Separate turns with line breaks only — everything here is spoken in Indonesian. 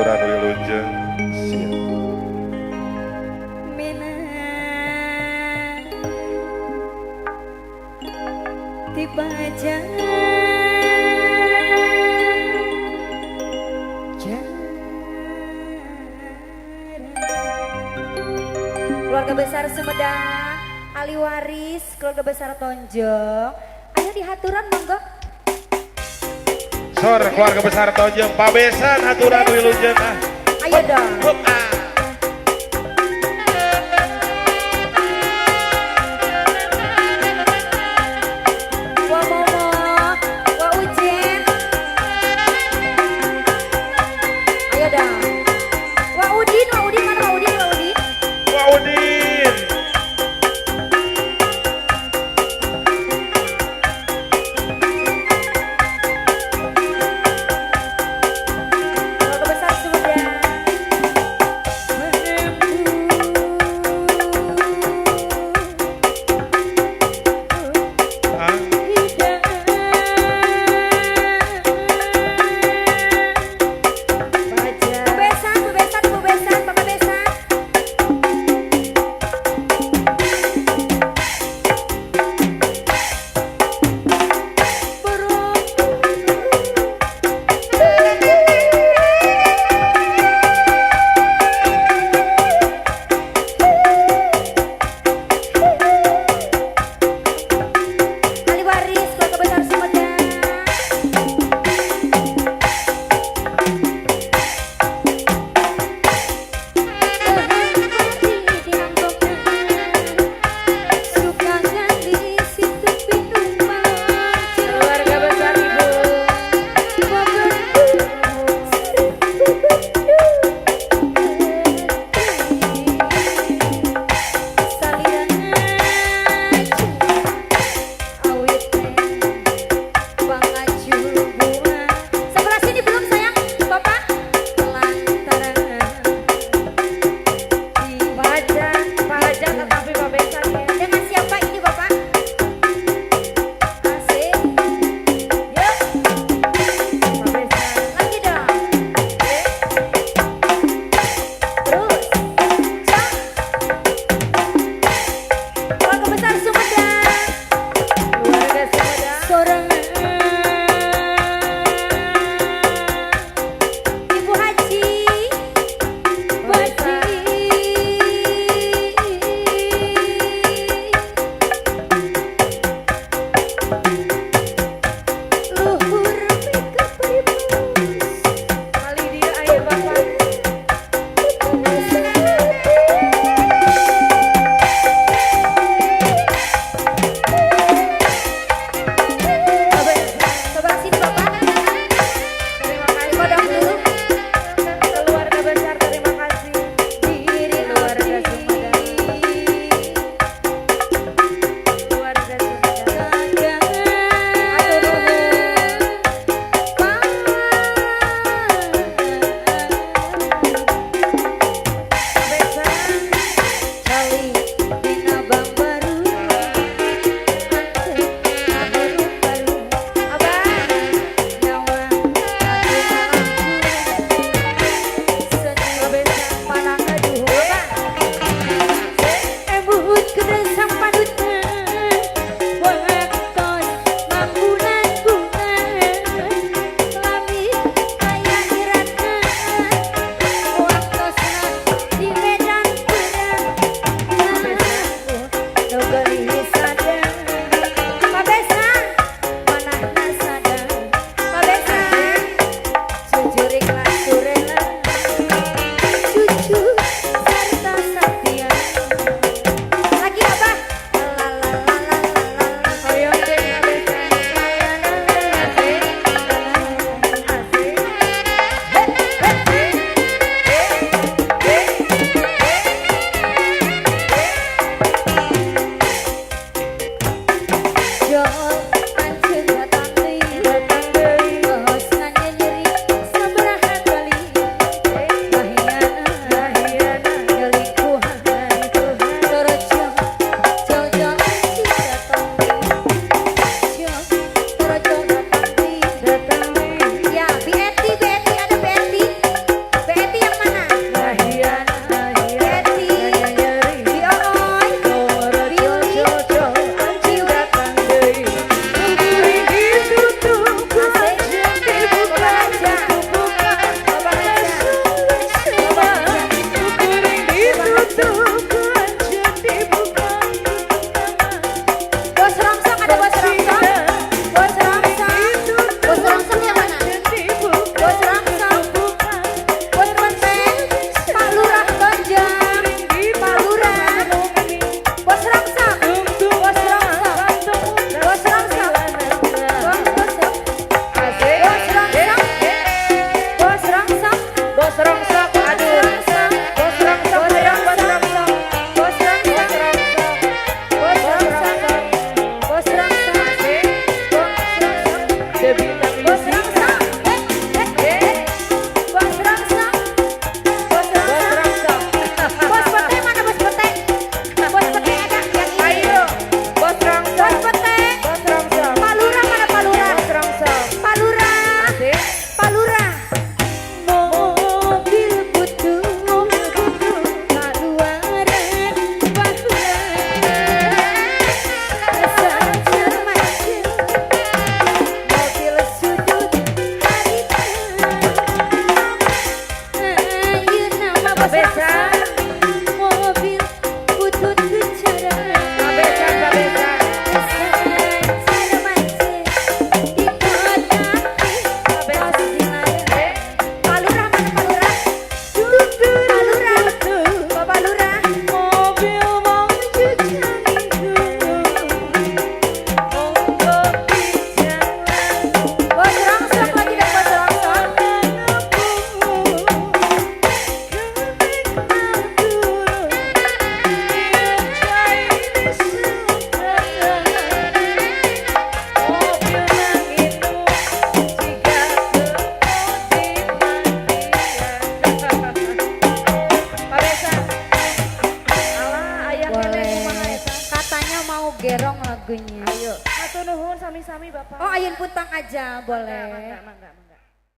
aturan wilujeng siap.
Mina tiba aja keluarga besar Sumedang, ahli waris keluarga besar Tonjong, ayo dihaturan monggo.
Sore keluarga besar Tonjong pabesan aturan wilujeng ah.
Ayo dong.
Hup, ah.
Wa Momo, wa Ujen. Ayo dong. Wa Udin mana Wa Udin, Wa Udin.
Wah Udin.
Keluarga besar Sumedang.
Ah.
Besan, Bapak Besan. Ahli waris keluarga besar Sumedang. Keluarga besar Ibu. Sebelah sini belum sayang, Bapak. Lantaran Pak Hajar tetapi Pak Besan ya. Dengan siapa ini Bapak? Asik. Yuk. Pak Besan. Lagi dong. Oke. Pak Besan. Mobil butut bicara. Pak Besan, Pak Besan. Saya masih di kota. Pak Besan. Pak Lurah mana Pak Lurah? Pak Lurah. Bapak Lurah. Mobil mau cuci Bos rongsok lagi dah bos rongsok. Pak Besan. Alah, ayah
Boleh.
kumaha eta?
Katanya mau gerong lagunya.
Ayo. Hatur nuhun sami-sami Bapak.
Oh, ayun puntang aja boleh.
Mangga, mangga, mangga.